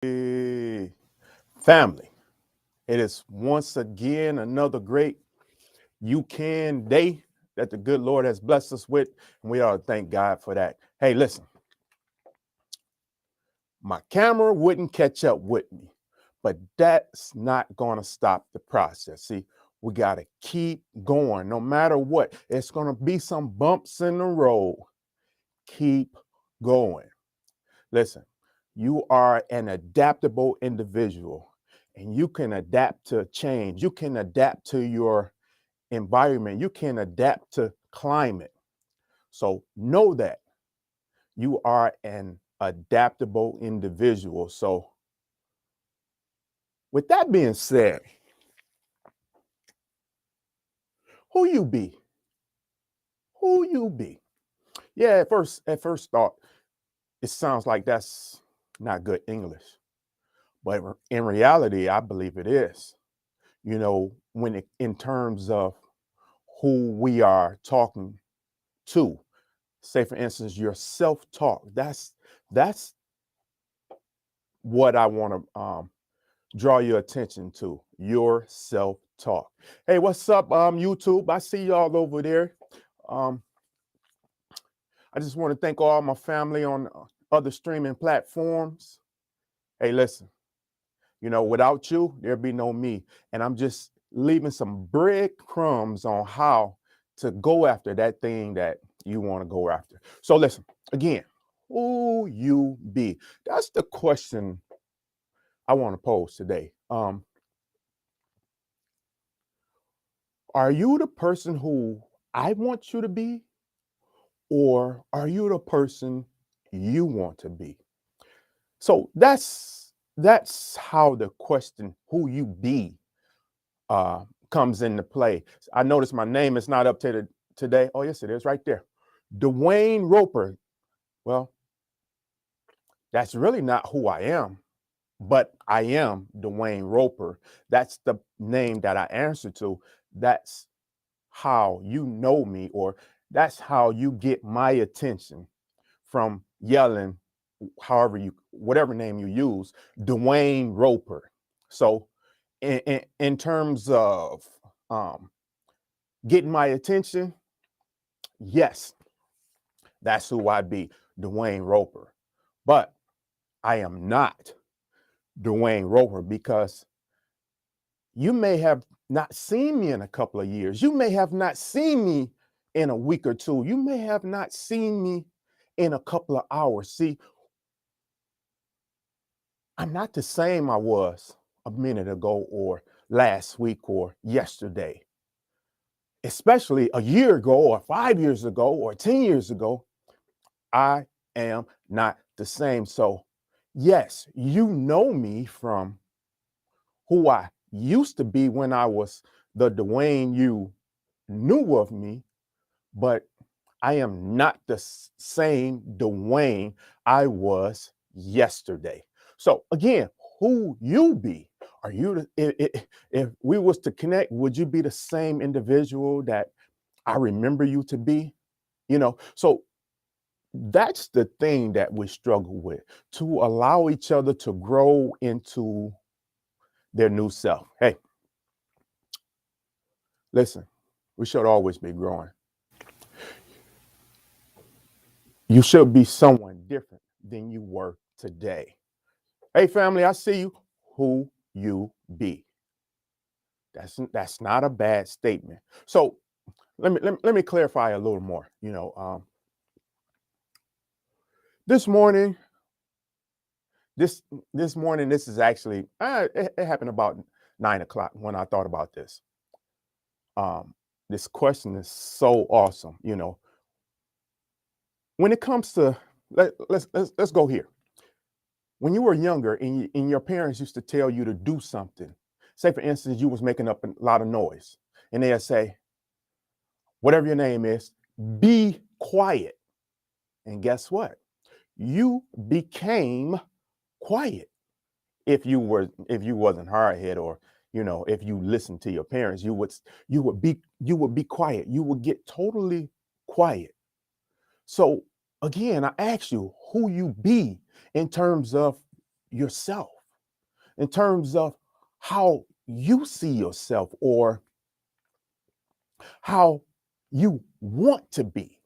Hey, family, it is once again another great You Can day that the good Lord has blessed us with, and we ought to thank God for that. Hey, listen, my camera wouldn't catch up with me, but that's not going to stop the process. See, we got to keep going no matter what. It's going to be some bumps in the road. Keep going. Listen, you are an adaptable individual and you can adapt to change. You can adapt to your environment. You can adapt to climate. So know that you are an adaptable individual. So, with that being said, who you be? Who you be? Yeah, at first thought, it sounds like that's not good English. But in reality, I believe it is. In terms of who we are talking to, say for instance your self-talk, that's what I want to draw your attention to, your self-talk. Hey, what's up, YouTube? I see y'all over there. um I just want to thank all my family on other streaming platforms. Hey, listen, without you, there'd be no me. And I'm just leaving some breadcrumbs on how to go after that thing that you want to go after. So listen, again, who you be? That's the question I want to pose today. Are you the person who I want you to be, or are you the person you want to be? So that's how the question who you be comes into play. I notice my name is not up to today. Oh, yes, it is right there. Dwayne Roper. Well, that's really not who I am, but I am Dwayne Roper. That's the name that I answer to. That's how you know me, or that's how you get my attention from yelling, whatever name you use, Dwayne Roper. So, in terms of um, getting my attention, yes, that's who I be, Dwayne Roper. But I am not Dwayne Roper because you may have not seen me in a couple of years. You may have not seen me in a week or two. You may have not seen me in a couple of hours. See, I'm not the same I was a minute ago or last week or yesterday, especially a year ago or 5 years ago or 10 years ago. I am not the same. So, yes, you know me from who I used to be when I was the Dwayne you knew of me, but I am not the same Dwayne I was yesterday. So, again, who you be? Are you if we was to connect, would you be the same individual that I remember you to be? So that's the thing that we struggle with, to allow each other to grow into their new self. Hey, listen, we should always be growing. You should be someone different than you were today. Hey, family, I see you. Who you be. That's not a bad statement. So let me clarify a little more. This morning, this this morning, this is actually it happened about 9 o'clock when I thought about this. This question is so awesome. When it comes to let's go here. When you were younger and your parents used to tell you to do something, say for instance you was making up a lot of noise, and they'd say, whatever your name is, be quiet. And guess what? You became quiet. If you wasn't hard head, or if you listened to your parents, you would be quiet. You would get totally quiet. So again, I ask you who you be in terms of yourself, in terms of how you see yourself or how you want to be.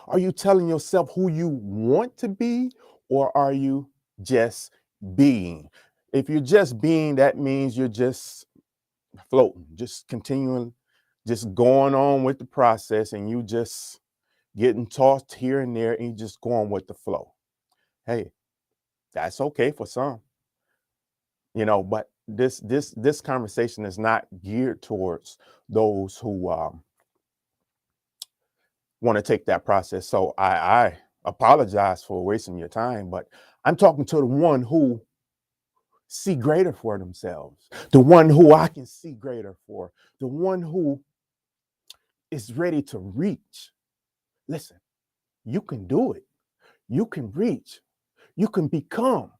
Are you telling yourself who you want to be, or are you just being? If you're just being, that means you're just floating, just continuing, just going on with the process, and you just getting tossed here and there, and you just going with the flow. Hey, that's okay for some, but this conversation is not geared towards those who want to take that process. So I apologize for wasting your time, but I'm talking to the one who see greater for themselves, the one who I can see greater for, the one who is ready to reach. Listen, you can do it. You can reach. You can become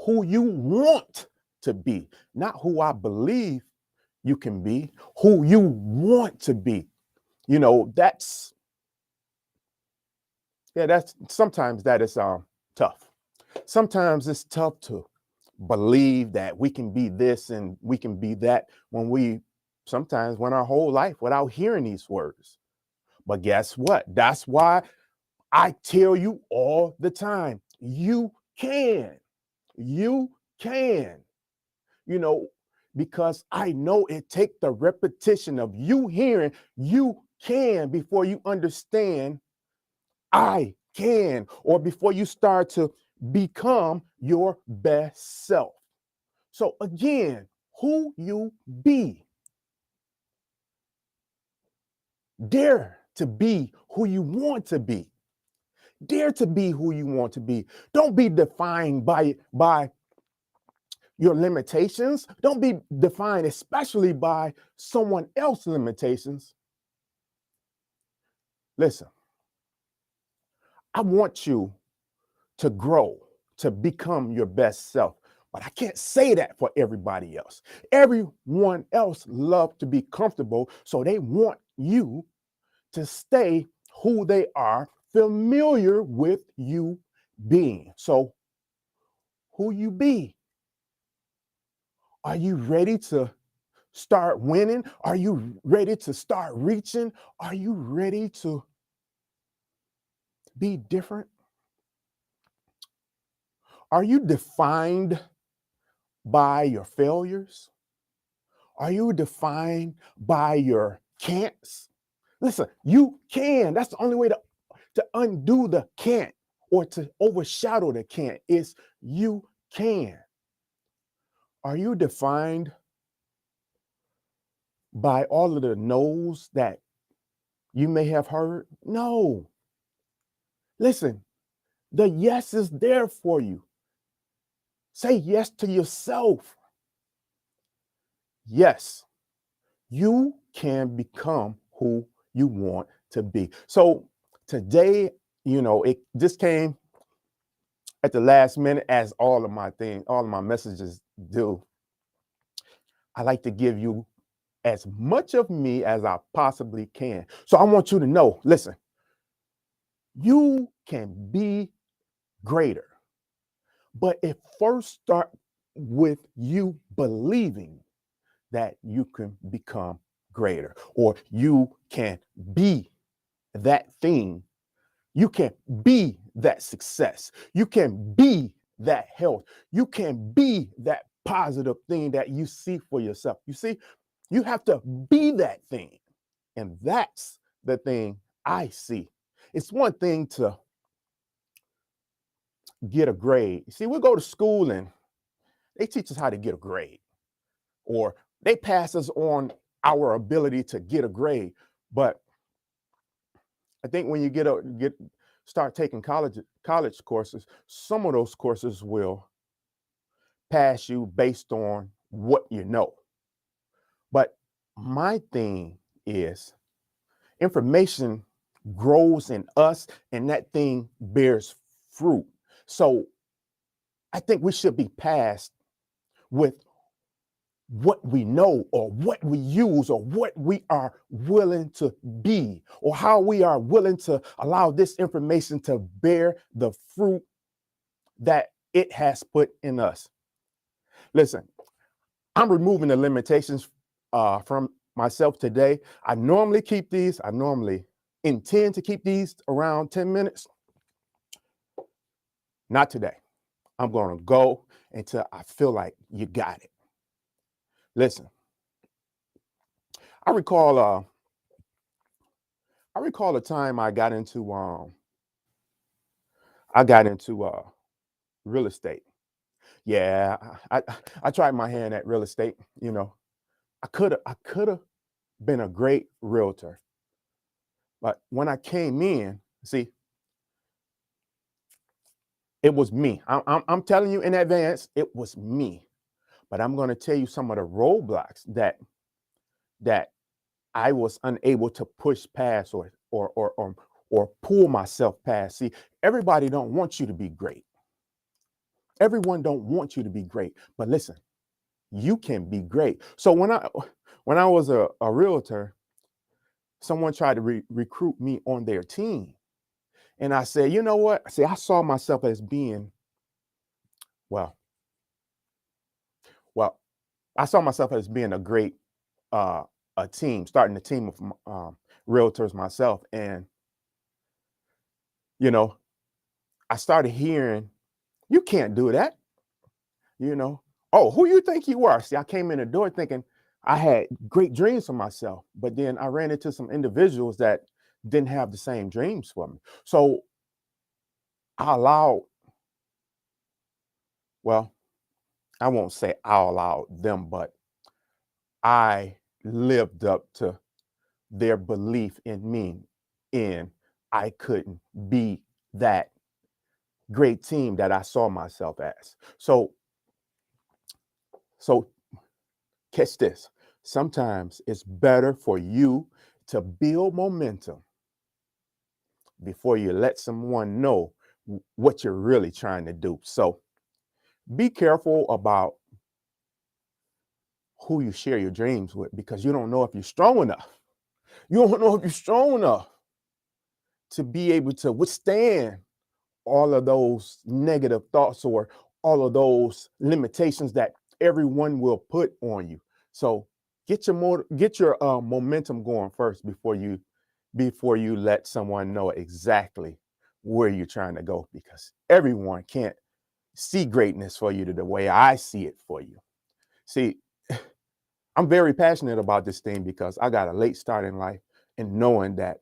who you want to be, not who I believe you can be, who you want to be. That's sometimes that is tough. Sometimes it's tough to believe that we can be this and we can be that when we sometimes went our whole life without hearing these words. But guess what? That's why I tell you all the time, you can. You can. You know, because I know it takes the repetition of you hearing you can before you understand I can, or before you start to become your best self. So again, who you be. Dare to be who you want to be. Dare to be who you want to be. Don't be defined by your limitations. Don't be defined especially by someone else's limitations. Listen, I want you to grow, to become your best self. But I can't say that for everybody else. Everyone else loves to be comfortable, so they want you to stay who they are, familiar with you being. So, who you be? Are you ready to start winning? Are you ready to start reaching? Are you ready to be different? Are you defined by your failures? Are you defined by your can'ts? Listen, you can. That's the only way to undo the can't or to overshadow the can't is you can. Are you defined by all of the no's that you may have heard? No. Listen, the yes is there for you. Say yes to yourself. Yes, you can become who you want to be. So today, it just came at the last minute, as all of my messages do. I like to give you as much of me as I possibly can. So I want you to know, listen, you can be greater, but it first starts with you believing that you can become greater, or you can be that thing. You can be that success. You can be that health. You can be that positive thing that you see for yourself. You see, you have to be that thing. And that's the thing I see. It's one thing to get a grade. You see, we go to school and they teach us how to get a grade, or they pass us on our ability to get a grade. But I think when you start taking college courses, some of those courses will pass you based on what you know. But my thing is information grows in us and that thing bears fruit. So I think we should be passed with what we know or what we use or what we are willing to be or how we are willing to allow this information to bear the fruit that it has put in us. Listen, I'm removing the limitations from myself today. I normally intend to keep these around 10 minutes. Not today. I'm going to go until I feel like you got it. Listen, I recall a time I got into real estate. Yeah, I tried my hand at real estate. I could have been a great realtor, but when I came in, see, it was me. I'm telling you in advance, it was me. But I'm going to tell you some of the roadblocks that I was unable to push past or pull myself past. See, everybody don't want you to be great. Everyone don't want you to be great. But listen, you can be great. So when I was a realtor, someone tried to recruit me on their team. And I said, you know what? See, I saw myself as being, well, well, I saw myself as being a great uh, a team, starting a team of realtors myself. And, you know, I started hearing, you can't do that. You know, oh, who you think you are? See, I came in the door thinking I had great dreams for myself, but then I ran into some individuals that didn't have the same dreams for me. So I allowed, well, I won't say I allowed them, but I lived up to their belief in me, and I couldn't be that great team that I saw myself as. So catch this. Sometimes it's better for you to build momentum before you let someone know what you're really trying to do. So be careful about who you share your dreams with, because you don't know if you're strong enough. You don't know if you're strong enough to be able to withstand all of those negative thoughts or all of those limitations that everyone will put on you. So get your momentum going first before you let someone know exactly where you're trying to go, because everyone can't see greatness for you the way I see it for you. See, I'm very passionate about this thing because I got a late start in life, and knowing that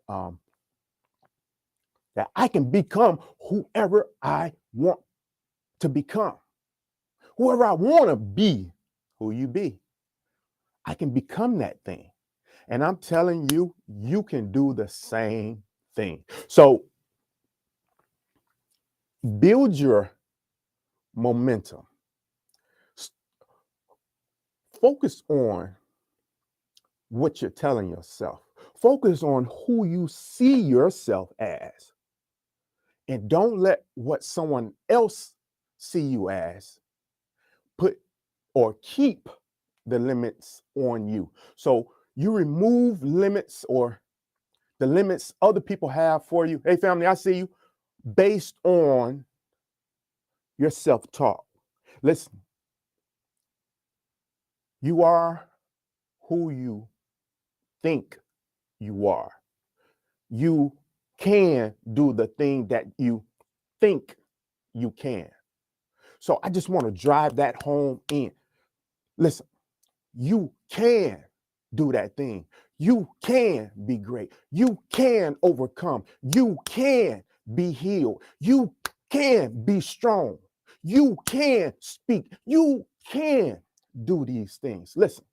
I can become whoever I want to become. Whoever I want to be, who you be, I can become that thing. And I'm telling you, you can do the same thing. So build your momentum. Focus on what you're telling yourself. Focus on who you see yourself as. And don't let what someone else see you as put or keep the limits on you. So you remove limits or the limits other people have for you. Hey, family, I see you, based on your self talk. Listen, you are who you think you are. You can do the thing that you think you can. So I just want to drive that home in. Listen, you can do that thing. You can be great. You can overcome. You can be healed. You can be strong. You can speak. You can do these things. Listen,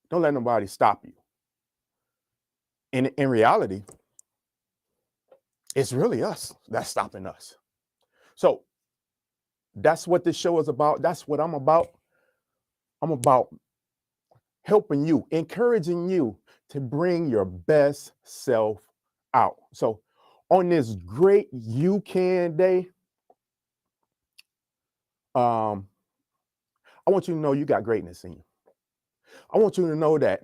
don't let nobody stop you. In reality, it's really us that's stopping us. So that's what this show is about. That's what I'm about. I'm about helping you, encouraging you to bring your best self out. So on this great You Can Day, um, I want you to know you got greatness in you. I want you to know that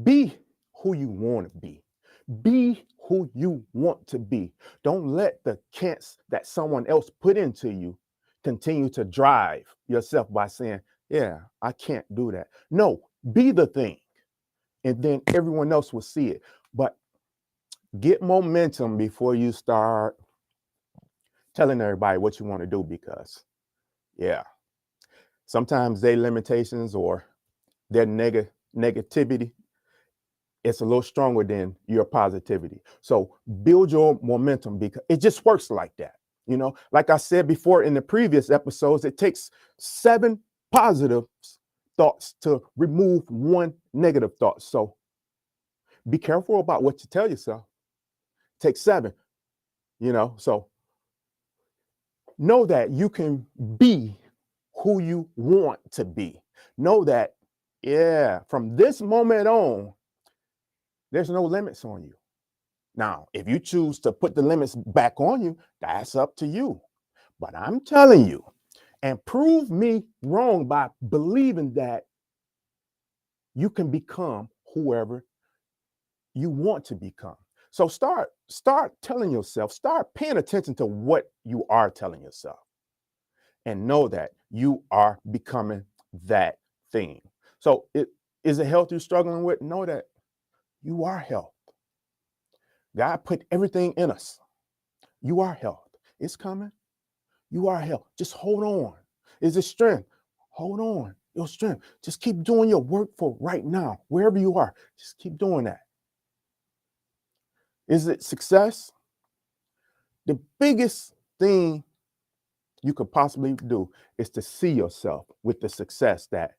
be who you want to be. Be who you want to be. Don't let the can'ts that someone else put into you continue to drive yourself by saying, yeah, I can't do that. No, be the thing. And then everyone else will see it. But get momentum before you start telling everybody what you want to do, because yeah, sometimes their limitations or their negativity, it's a little stronger than your positivity. So build your momentum, because it just works like that. You know, like I said before in the previous episodes, it takes 7 positive thoughts to remove 1 negative thought. So be careful about what you tell yourself. Take 7, so know that you can be who you want to be. Know that, yeah, from this moment on, there's no limits on you. Now, if you choose to put the limits back on you, that's up to you. But I'm telling you, and prove me wrong by believing that you can become whoever you want to become. So start telling yourself, start paying attention to what you are telling yourself, and know that you are becoming that thing. So is it health you're struggling with? Know that you are health. God put everything in us. You are health. It's coming. You are health. Just hold on. Is it strength? Hold on. Your strength. Just keep doing your work for right now, wherever you are. Just keep doing that. Is it success? The biggest thing you could possibly do is to see yourself with the success that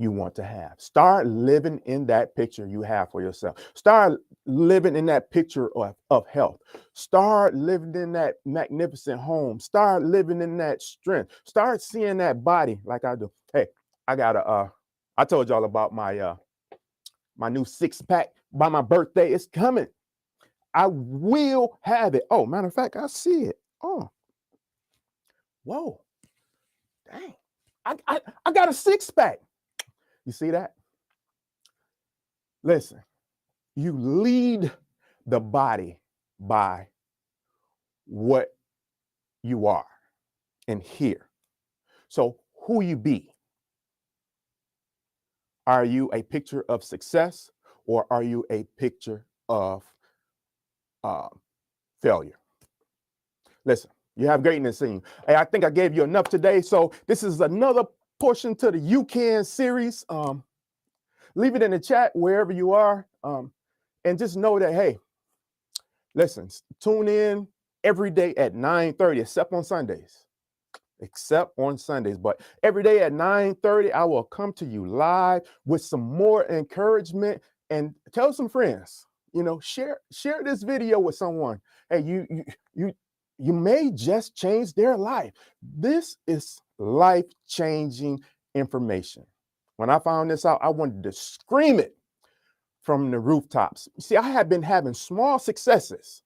you want to have. Start living in that picture you have for yourself. Start living in that picture of health. Start living in that magnificent home. Start living in that strength. Start seeing that body like I do. Hey, I told y'all about my new 6-pack by my birthday. It's coming. I will have it. Oh, matter of fact, I see it. Oh, whoa, dang. I got a 6-pack. You see that? Listen, you lead the body by what you are and here. So who you be? Are you a picture of success, or are you a picture of failure? Listen, you have greatness in you. Hey, I think I gave you enough today. So this is another portion to the You Can series. Leave it in the chat wherever you are. And just know that, hey, listen, tune in every day at 9:30, except on Sundays. But every day at 9:30, I will come to you live with some more encouragement, and tell some friends, share this video with someone. Hey, you may just change their life. This is life-changing information. When I found this out, I wanted to scream it from the rooftops. See, I had been having small successes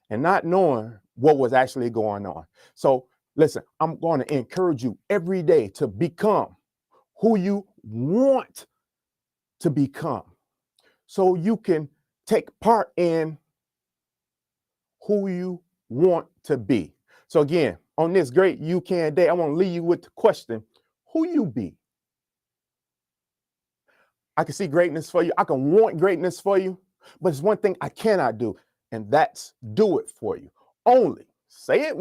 and not knowing what was actually going on. So listen, I'm going to encourage you every day to become who you want to become, so you can take part in who you want to be. So again, on this great You Can day, I want to leave you with the question, who you be? I can see greatness for you. I can want greatness for you, but it's one thing I cannot do, and that's do it for you. Only say it